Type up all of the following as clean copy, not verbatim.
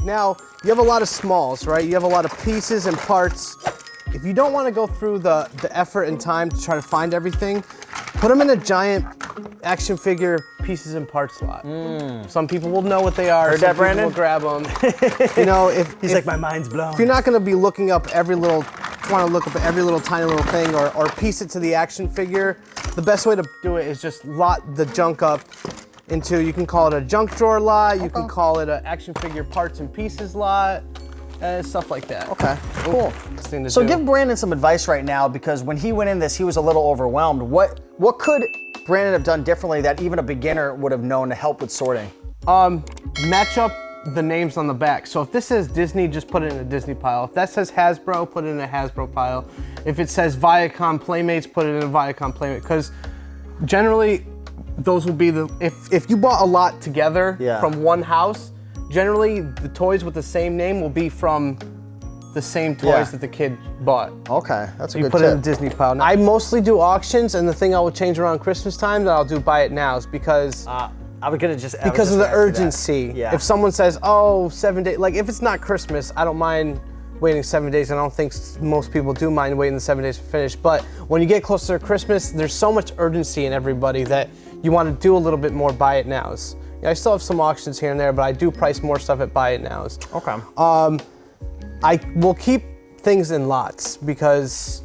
Now, you have a lot of smalls, right? You have a lot of pieces and parts. If you don't want to go through the effort and time to try to find everything, put them in a giant action figure pieces and parts lot. Some people will know what they are. Heard Some that, Brandon? Will grab them. You know, He's like, my mind's blown. If you're not going to be looking up every little, trying to look up every little tiny little thing or piece it to the action figure, the best way to do it is just lot the junk up into, you can call it a junk drawer lot, you can call it an action figure parts and pieces lot, and stuff like that. Okay, cool. So give Brandon some advice right now, because when he went in this, he was a little overwhelmed. What could Brandon have done differently that even a beginner would have known to help with sorting? Match up the names on the back. So if this says Disney, just put it in a Disney pile. If that says Hasbro, put it in a Hasbro pile. If it says Viacom Playmates, put it in a Viacom Playmate. Because generally, those will be the, if you bought a lot together from one house, generally the toys with the same name will be from the same toys that the kid bought. Okay, that's a good tip. You put it in a Disney pile. Now, I mostly do auctions, and the thing I will change around Christmas time that I'll do buy it nows because I was gonna just because of the urgency. Yeah. If someone says, oh, 7 days, like if it's not Christmas, I don't mind waiting 7 days. I don't think most people do mind waiting the 7 days to finish. But when you get closer to Christmas, there's so much urgency in everybody that you want to do a little bit more buy it nows. Yeah, I still have some auctions here and there, but I do price more stuff at buy it nows. Okay. I will keep things in lots because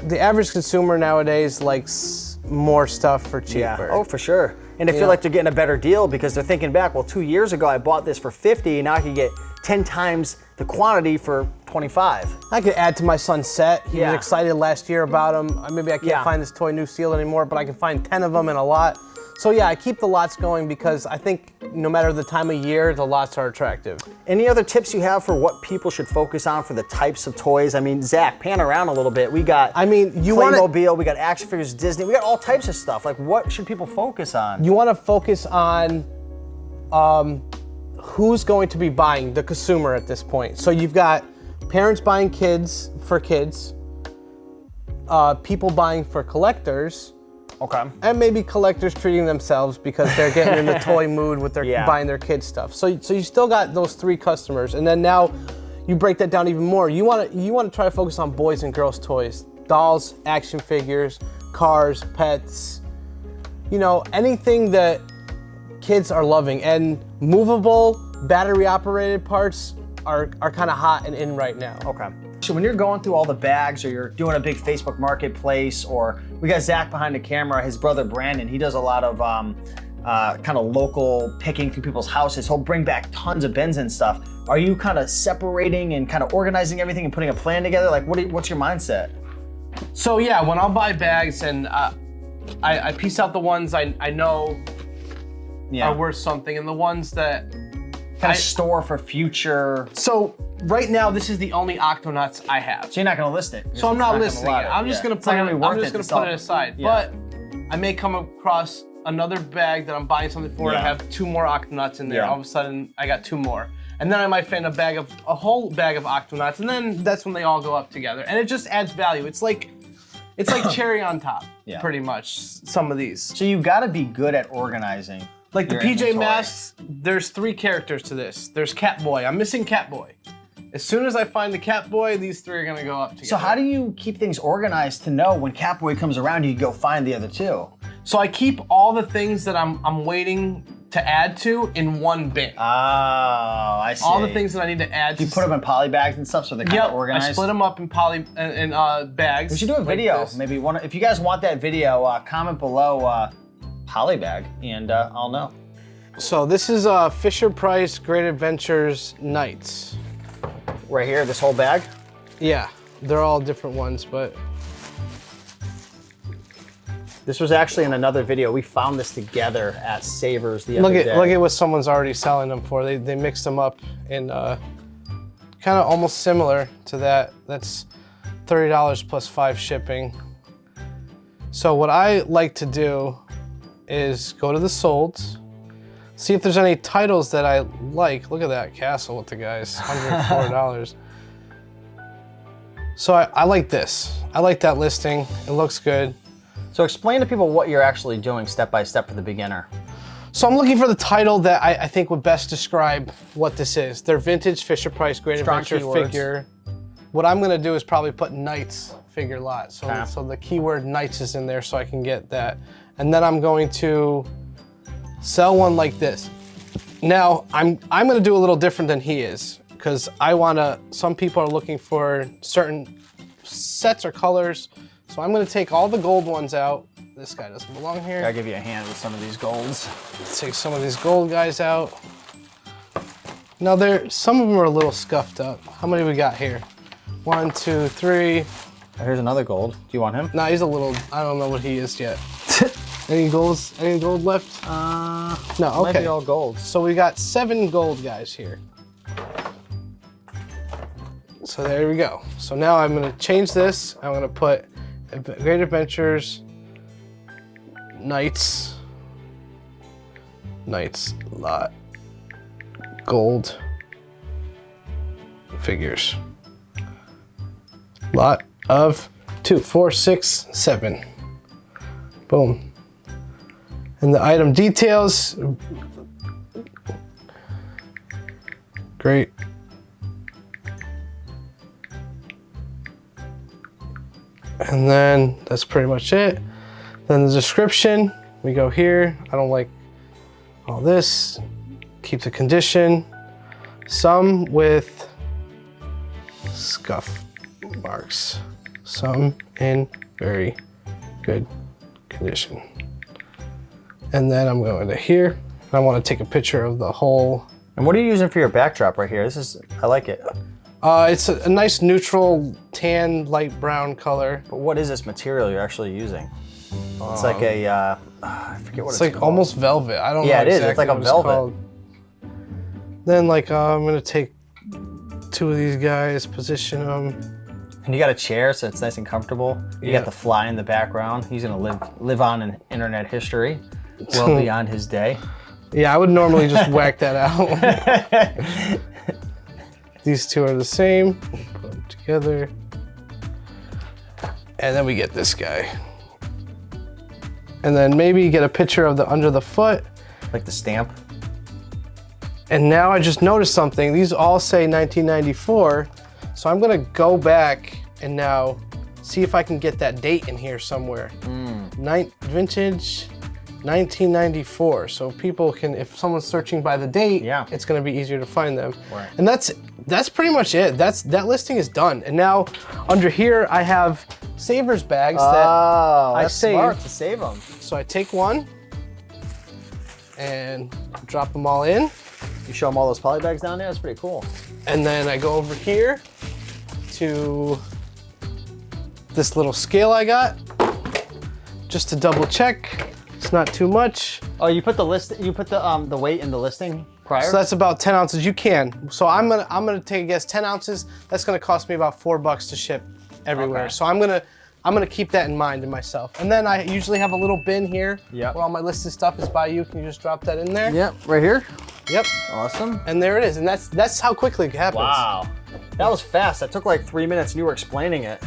the average consumer nowadays likes more stuff for cheaper. Yeah. Oh, for sure. And they feel like they're getting a better deal because they're thinking back, well, 2 years ago I bought this for 50, now I can get 10 times the quantity for 25. I could add to my son's set. He was excited last year about them. Maybe I can't find this toy new seal anymore, but I can find 10 of them in a lot. So yeah, I keep the lots going because I think no matter the time of year, the lots are attractive. Any other tips you have for what people should focus on for the types of toys? I mean, Zach, pan around a little bit. We got Playmobil, we got action figures, Disney, we got all types of stuff. Like, what should people focus on? You want to focus on who's going to be buying, the consumer at this point. So you've got parents buying kids for kids, people buying for collectors, and maybe collectors treating themselves because they're getting in the toy mood with their buying their kids stuff. So you still got those three customers, and then now you break that down even more. You want to try to focus on boys and girls toys, dolls, action figures, cars, pets, you know, anything that kids are loving. And movable, battery operated parts are kind of hot and in right now. Okay. So when you're going through all the bags, or you're doing a big Facebook marketplace, or we got Zach behind the camera, his brother Brandon, he does a lot of kind of local picking through people's houses. He'll bring back tons of bins and stuff. Are you kind of separating and kind of organizing everything and putting a plan together? Like, what's your mindset? So yeah, when I'll buy bags and I piece out the ones I know are worth something, and the ones that kind of store for future. So right now, this is the only Octonauts I have. So you're not going to list it. So I'm not listing it. I'm just going to put it aside. Yeah. But I may come across another bag that I'm buying something for, and I have 2 more Octonauts in there. All of a sudden, I got 2 more. And then I might find a whole bag of Octonauts, and then that's when they all go up together. And it just adds value. It's like cherry on top, pretty much, some of these. So you got to be good at organizing. Like the PJ Masks, there's 3 characters to this. There's Catboy. I'm missing Catboy. As soon as I find the Catboy, these 3 are gonna go up together. So how do you keep things organized to know when Catboy comes around, you go find the other 2? So I keep all the things that I'm waiting to add to in one bin. Oh, I see. All the things that I need to add. You put them in poly bags and stuff so they're kind of organized? I split them up in bags. We should do a video. Maybe if you guys want that video, comment below poly bag, and I'll know. So this is Fisher-Price Great Adventures Nights. Right here, this whole bag? Yeah, they're all different ones, but. This was actually in another video. We found this together at Savers the other day. Look at what someone's already selling them for. They mixed them up in kind of almost similar to that. That's $30 plus 5 shipping. So what I like to do is go to the solds, see if there's any titles that I like. Look at that castle with the guys, $104. So I like this. I like that listing. It looks good. So explain to people what you're actually doing step by step for the beginner. So I'm looking for the title that I think would best describe what this is. They're vintage Fisher-Price Great Strong Adventure keywords. figure. What I'm gonna do is probably put Knights figure lot. So the keyword Knights is in there so I can get that. And then I'm going to sell one like this. Now, I'm gonna do a little different than he is, because some people are looking for certain sets or colors. So I'm gonna take all the gold ones out. This guy doesn't belong here. I'll give you a hand with some of these golds. Let's take some of these gold guys out. Now some of them are a little scuffed up. How many we got here? 1, 2, 3. Here's another gold. Do you want him? Nah, he's a little, I don't know what he is yet. Any gold left? No, okay. Might be all gold. So we got 7 gold guys here. So there we go. So now I'm gonna change this. I'm gonna put Great Adventures, Knights lot, gold figures. Lot of 2, 4, 6, 7. Boom. And the item details, great. And then that's pretty much it. Then the description, we go here. I don't like all this. Keep the condition. Some with scuff marks. Some in very good condition. And then I'm going to here. I want to take a picture of the whole. And what are you using for your backdrop right here? I like it. It's a nice neutral tan, light brown color. But what is this material you're actually using? It's like a, I forget what it's like called. almost velvet. I don't know. Yeah, it is. Exactly It's like a what velvet. called. Then I'm gonna take 2 of these guys, position them. And you got a chair, so it's nice and comfortable. You got the fly in the background. He's gonna live on in internet history, well beyond his day. Yeah, I would normally just whack that out. These 2 are the same. Put them together. And then we get this guy. And then maybe get a picture of the under the foot. Like the stamp. And now I just noticed something. These all say 1994. So I'm gonna go back and now see if I can get that date in here somewhere. Vintage 1994. So people can, if someone's searching by the date, it's gonna be easier to find them. Right. And that's pretty much it. That listing is done. And now under here I have savers bags that I saved. Smart to save them. So I take one and drop them all in. You show them all those poly bags down there? That's pretty cool. And then I go over here to this little scale I got, just to double check. It's not too much. Oh, you put the weight in the listing prior? So that's about 10 ounces. You can. So I'm gonna take a guess. 10 ounces. That's gonna cost me about $4 to ship everywhere. Okay. So I'm gonna keep that in mind in myself. And then I usually have a little bin here where all my listed stuff is by you. Can you just drop that in there? Yep, right here. Yep. Awesome. And there it is. And that's how quickly it happens. Wow. That was fast. That took like 3 minutes and you were explaining it.